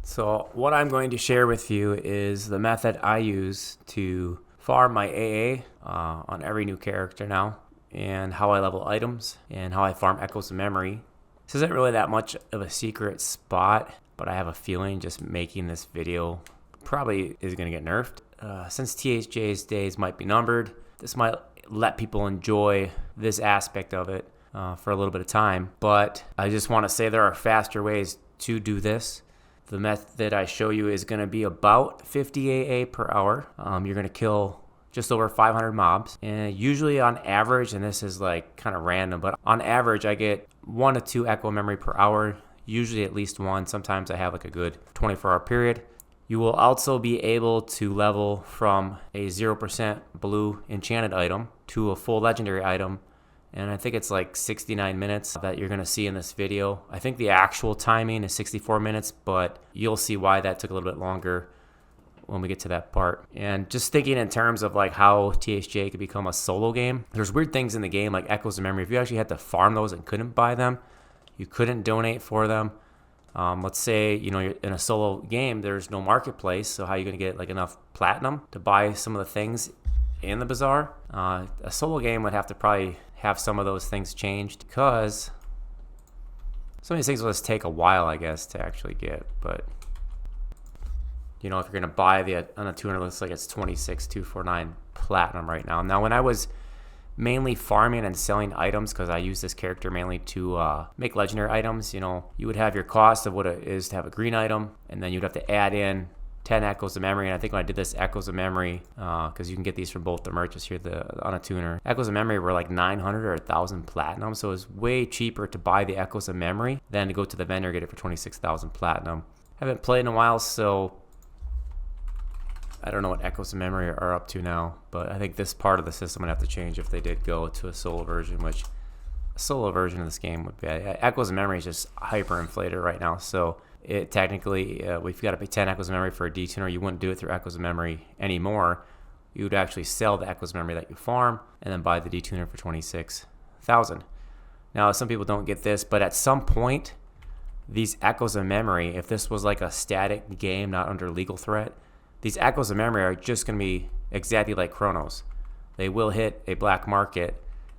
So what I'm going to share with you is the method I use to farm my AA on every new character now, and how I level items, and how I farm Echoes of Memory. This isn't really that much of a secret spot, but I have a feeling just making this video probably is going to get nerfed. Since THJ's days might be numbered, this might let people enjoy this aspect of it for a little bit of time, but I just want to say there are faster ways to do this. The method I show you is going to be about 50 AA per hour. You're going to kill just over 500 mobs. And usually on average, and this is like kind of random, but on average I get 1 to 2 echo memory per hour, usually at least 1. Sometimes I have like a good 24-hour period. You will also be able to level from a 0% blue enchanted item to a full legendary item. And I think it's like 69 minutes that you're going to see in this video. I think the actual timing is 64 minutes, but you'll see why that took a little bit longer when we get to that part. And just thinking in terms of like how THJ could become a solo game, there's weird things in the game like Echoes of Memory. If you actually had to farm those and couldn't buy them, you couldn't donate for them. Let's say, you're in a solo game, there's no marketplace, so how are you going to get like enough platinum to buy some of the things in the bazaar? A solo game would have to probably have some of those things changed, because some of these things will just take a while, I guess, to actually get. But if you're going to buy on a tuner, it looks like it's 26,249 platinum right now. Now, when I was mainly farming and selling items, because I use this character mainly to make legendary items, you would have your cost of what it is to have a green item, and then you'd have to add in 10 Echoes of Memory. And I think when I did this Echoes of Memory, because you can get these from both the merchants here on a tuner, Echoes of Memory were like 900 or 1,000 platinum, so it was way cheaper to buy the Echoes of Memory than to go to the vendor and get it for 26,000 platinum. Haven't played in a while, so I don't know what Echoes of Memory are up to now, but I think this part of the system would have to change if they did go to a solo version, which a solo version of this game would be. Echoes of Memory is just hyper inflated right now, so it technically, if you got to pay 10 Echoes of Memory for a D-tuner, you wouldn't do it through Echoes of Memory anymore. You would actually sell the Echoes of Memory that you farm and then buy the D-tuner for 26,000. Now, some people don't get this, but at some point, these Echoes of Memory, if this was like a static game, not under legal threat, these Echoes of Memory are just going to be exactly like Chronos. They will hit a black market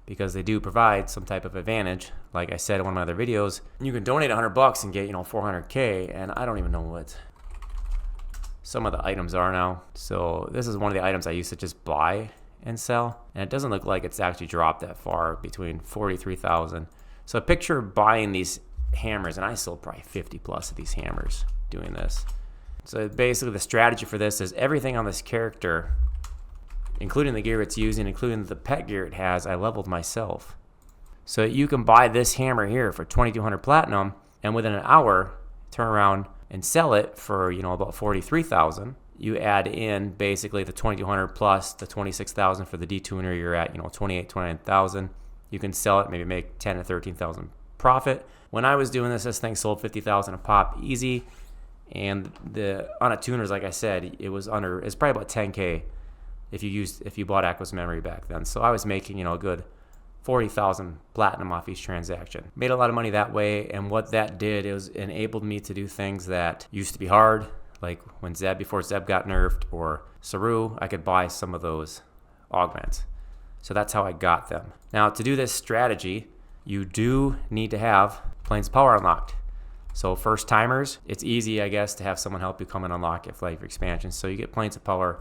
because they do provide some type of advantage. Like I said in one of my other videos, you can donate $100 and get 400K, and I don't even know what some of the items are now. So this is one of the items I used to just buy and sell, and it doesn't look like it's actually dropped that far, between 43,000. So picture buying these hammers, and I sold probably 50 plus of these hammers doing this. So basically the strategy for this is everything on this character, including the gear it's using, including the pet gear it has, I leveled myself. So you can buy this hammer here for 2,200 platinum, and within an hour, turn around and sell it for about 43,000. You add in basically the 2,200 plus the 26,000 for the D-tuner. You're at 29,000. You can sell it, maybe make 10 to 13,000 profit. When I was doing this thing sold 50,000 a pop easy. And on a tuners, like I said, it's probably about 10K if you bought Echoes Memory back then. So I was making a good 40,000 platinum off each transaction. Made a lot of money that way, and what that did is enabled me to do things that used to be hard, like before Zeb got nerfed, or Saru. I could buy some of those augments. So that's how I got them. Now, to do this strategy, you do need to have Plains of Power unlocked. So first timers, it's easy, I guess, to have someone help you come and unlock it for your expansion. So you get Plains of Power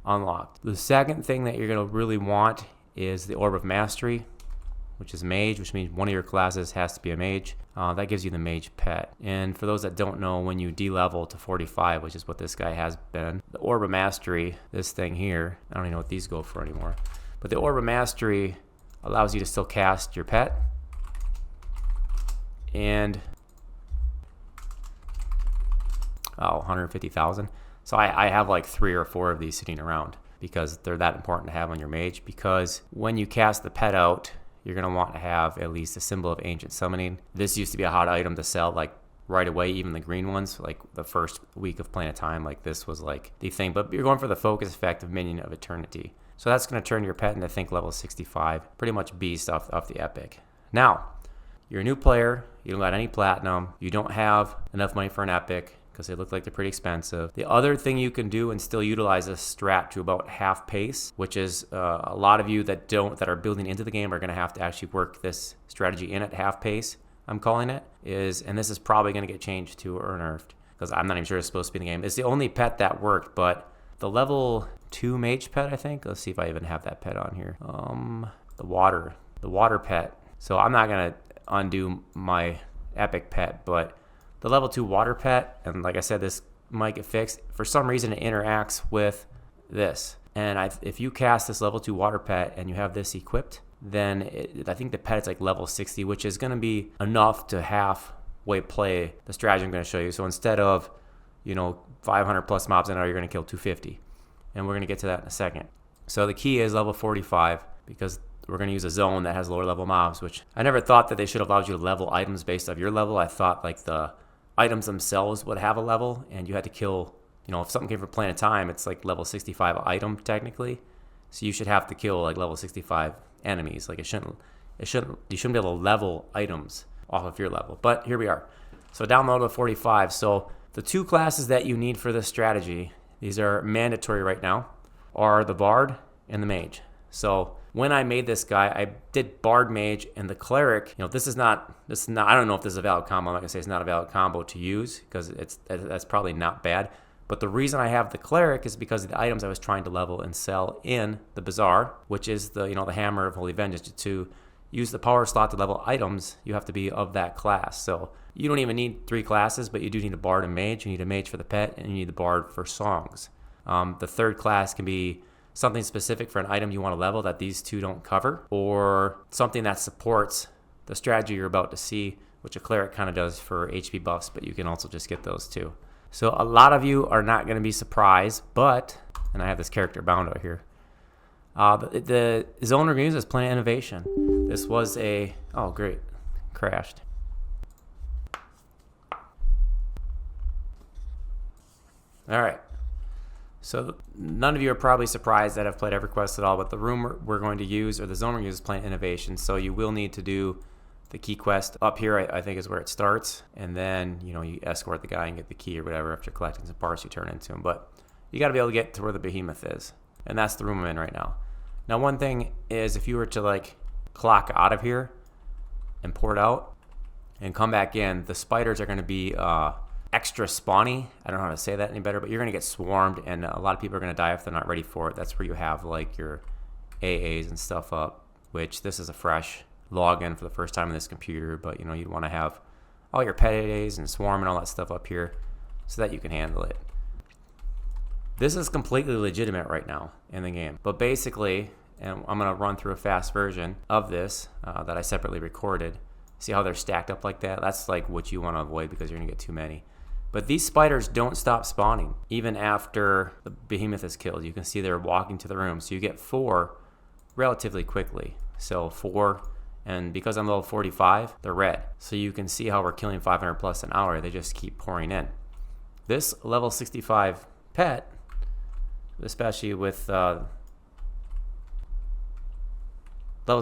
unlocked. The second thing that you're going to really want is the Orb of Mastery, which is Mage, which means one of your classes has to be a Mage. That gives you the Mage pet. And for those that don't know, when you de-level to 45, which is what this guy has been, the Orb of Mastery, this thing here, I don't even know what these go for anymore, but the Orb of Mastery allows you to still cast your pet. And 150,000. So I have like 3 or 4 of these sitting around because they're that important to have on your mage, because when you cast the pet out, you're going to want to have at least a symbol of ancient summoning. This used to be a hot item to sell like right away, even the green ones, like the first week of playing a time, like this was like the thing, but you're going for the focus effect of Minion of Eternity. So that's going to turn your pet into, I think, level 65, pretty much beast off the epic. Now, you're a new player, you don't got any platinum, you don't have enough money for an epic, because they look like they're pretty expensive. The other thing you can do and still utilize this strat to about half pace, which is a lot of you that are building into the game are going to have to actually work this strategy in at half pace, I'm calling it, and this is probably going to get changed to or nerfed because I'm not even sure it's supposed to be in the game. It's the only pet that worked, but the level 2 mage pet, I think. Let's see if I even have that pet on here. The water pet. So I'm not going to undo my epic pet, but the level 2 water pet, and like I said, this might get fixed. For some reason, it interacts with this. And if you cast this level 2 water pet and you have this equipped, then I think the pet is like level 60, which is going to be enough to halfway play the strategy I'm going to show you. So instead of 500 plus mobs an hour, you're going to kill 250. And we're going to get to that in a second. So the key is level 45 because we're going to use a zone that has lower level mobs, which I never thought that they should have allowed you to level items based off your level. I thought like the items themselves would have a level and you had to kill, if something came from Planet Time, it's like level 65 item technically. So you should have to kill like level 65 enemies. Like you shouldn't be able to level items off of your level. But here we are. So download level 45. So the 2 classes that you need for this strategy, these are mandatory right now, are the Bard and the Mage. So when I made this guy, I did Bard, Mage, and the Cleric. This is not. I don't know if this is a valid combo. I'm not gonna say it's not a valid combo to use because that's probably not bad. But the reason I have the Cleric is because of the items I was trying to level and sell in the Bazaar, which is the Hammer of Holy Vengeance. To use the power slot to level items, you have to be of that class. So you don't even need 3 classes, but you do need a Bard and Mage. You need a Mage for the pet, and you need the Bard for songs. The 3rd class can be something specific for an item you want to level that these 2 don't cover, or something that supports the strategy you're about to see, which a Cleric kind of does for HP buffs, but you can also just get those too. So a lot of you are not going to be surprised, and I have this character bound out here, the Zone Reviews is Planet Innovation. This was oh great, crashed. All right. So none of you are probably surprised that I've played EverQuest at all, but the room we're going to use, or the zone we're going to use, is Planet Innovation. So you will need to do the key quest up here, I think is where it starts. And then, you escort the guy and get the key or whatever. After collecting some parts, you turn into him. But you got to be able to get to where the behemoth is. And that's the room I'm in right now. Now, one thing is if you were to clock out of here and port out and come back in, the spiders are going to be extra spawny. I don't know how to say that any better, but you're going to get swarmed, and a lot of people are going to die if they're not ready for it. That's where you have your AAs and stuff up, which this is a fresh login for the first time on this computer, but you'd want to have all your pet AAs and swarm and all that stuff up here so that you can handle it. This is completely legitimate right now in the game, but basically, and I'm going to run through a fast version of this that I separately recorded. See how they're stacked up like that? That's what you want to avoid because you're going to get too many. But these spiders don't stop spawning even after the behemoth is killed. You can see they're walking to the room. So you get 4 relatively quickly. So 4, and because I'm level 45, they're red. So you can see how we're killing 500 plus an hour. They just keep pouring in. This level 65 pet, especially with level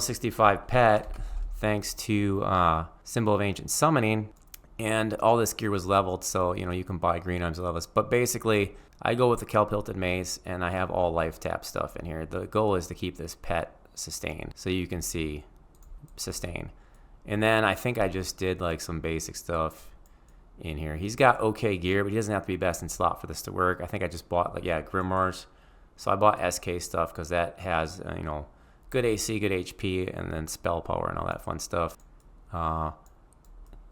65 pet, thanks to Symbol of Ancient Summoning, and all this gear was leveled, so you can buy green items levels. But basically, I go with the Kelp Hilted Mace, and I have all life tap stuff in here. The goal is to keep this pet sustained, so you can see sustain. And then I think I just did some basic stuff in here. He's got okay gear, but he doesn't have to be best in slot for this to work. I think I just bought Grimoires, so I bought SK stuff because that has good AC, good HP, and then spell power and all that fun stuff.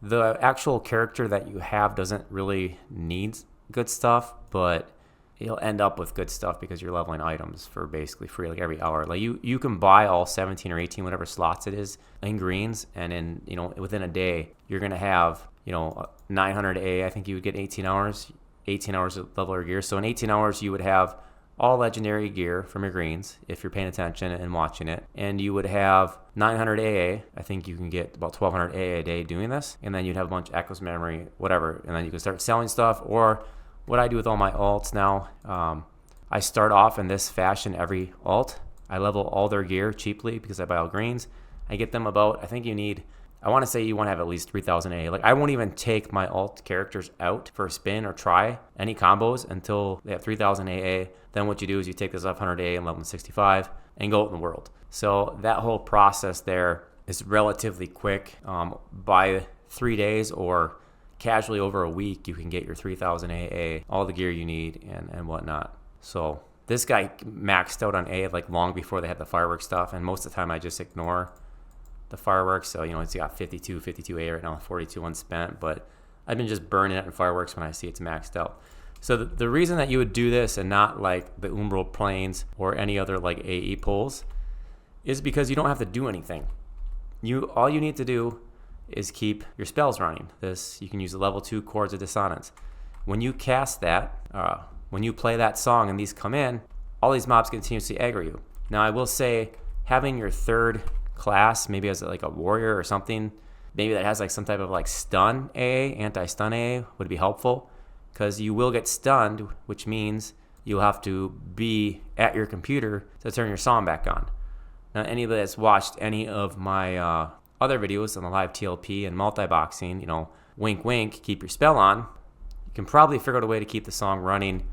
The actual character that you have doesn't really need good stuff, but you'll end up with good stuff because you're leveling items for basically free every hour. You can buy all 17 or 18 whatever slots it is in greens, and in within a day you're gonna have 900 A. I think you would get 18 hours of level or gear. So in 18 hours you would have all legendary gear from your greens if you're paying attention and watching it, and you would have 900 AA. I think you can get about 1200 AA a day doing this, and then you'd have a bunch of Echoes Memory, whatever, and then you can start selling stuff. Or what I do with all my alts now, I start off in this fashion every alt. I level all their gear cheaply because I buy all greens. I get them about, I think you need I want to say you want to have at least 3,000 AA. Like I won't even take my alt characters out for a spin or try any combos until they have 3,000 AA. Then what you do is you take this up 100 AA and level 65 and go out in the world. So that whole process there is relatively quick. By 3 days or casually over a week, you can get your 3,000 AA, all the gear you need and whatnot. So this guy maxed out on A like long before they had the fireworks stuff, and most of the time I just ignore the fireworks. So, it's got 52 A right now, 42 unspent, but I've been just burning it in fireworks when I see it's maxed out. So the reason that you would do this and not like the Umbral Plains or any other like AE pulls is because you don't have to do anything. All you need to do is keep your spells running. You can use the level 2 Chords of Dissonance. When you cast that, when you play that song and these come in, all these mobs continuously aggro you. Now I will say having your third class, maybe as like a warrior or something, maybe that has like some type of like stun AA, anti-stun AA would be helpful, because you will get stunned, which means you'll have to be at your computer to turn your song back on. Now anybody that's watched any of my other videos on the live TLP and multi-boxing, wink wink, keep your spell on, you can probably figure out a way to keep the song running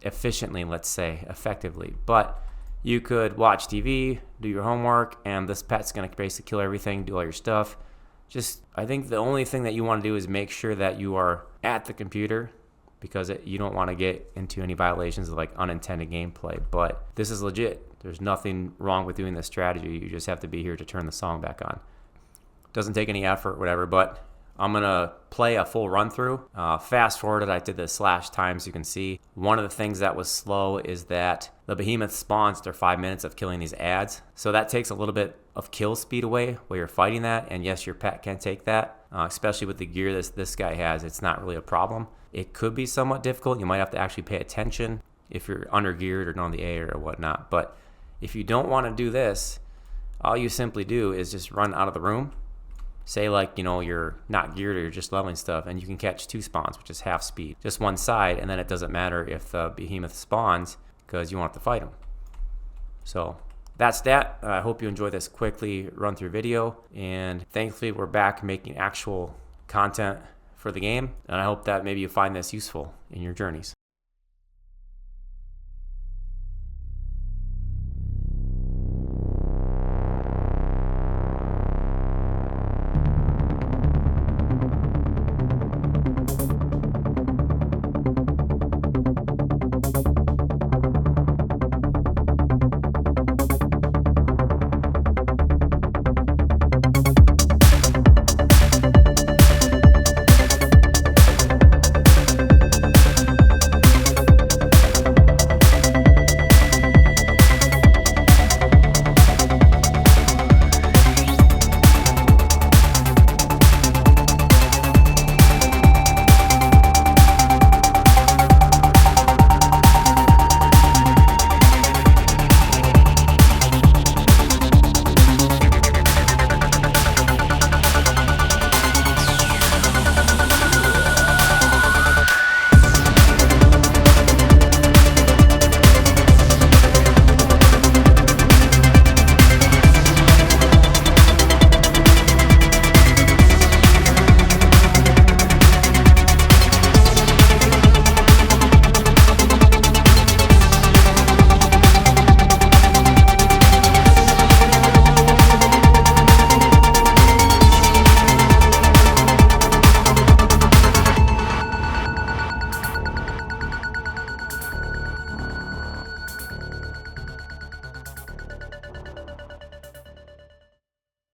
efficiently, let's say, effectively. But you could watch TV, do your homework, and this pet's going to basically kill everything, do all your stuff. I think the only thing that you want to do is make sure that you are at the computer, because you don't want to get into any violations of like unintended gameplay. But this is legit. There's nothing wrong with doing this strategy. You just have to be here to turn the song back on. Doesn't take any effort, whatever, but I'm going to play a full run through. Fast forwarded, I did the /time, you can see. One of the things that was slow is that the behemoth spawns after 5 minutes of killing these ads. So that takes a little bit of kill speed away while you're fighting that. And yes, your pet can take that, especially with the gear this guy has. It's not really a problem. It could be somewhat difficult. You might have to actually pay attention if you're under geared or on the A or whatnot. But if you don't want to do this, all you simply do is just run out of the room. Say like, you're not geared or you're just leveling stuff, and you can catch 2 spawns, which is half speed, just one side, and then it doesn't matter if the behemoth spawns because you won't have to fight him. So that's that. I hope you enjoy this quickly run through video, and thankfully we're back making actual content for the game, and I hope that maybe you find this useful in your journeys.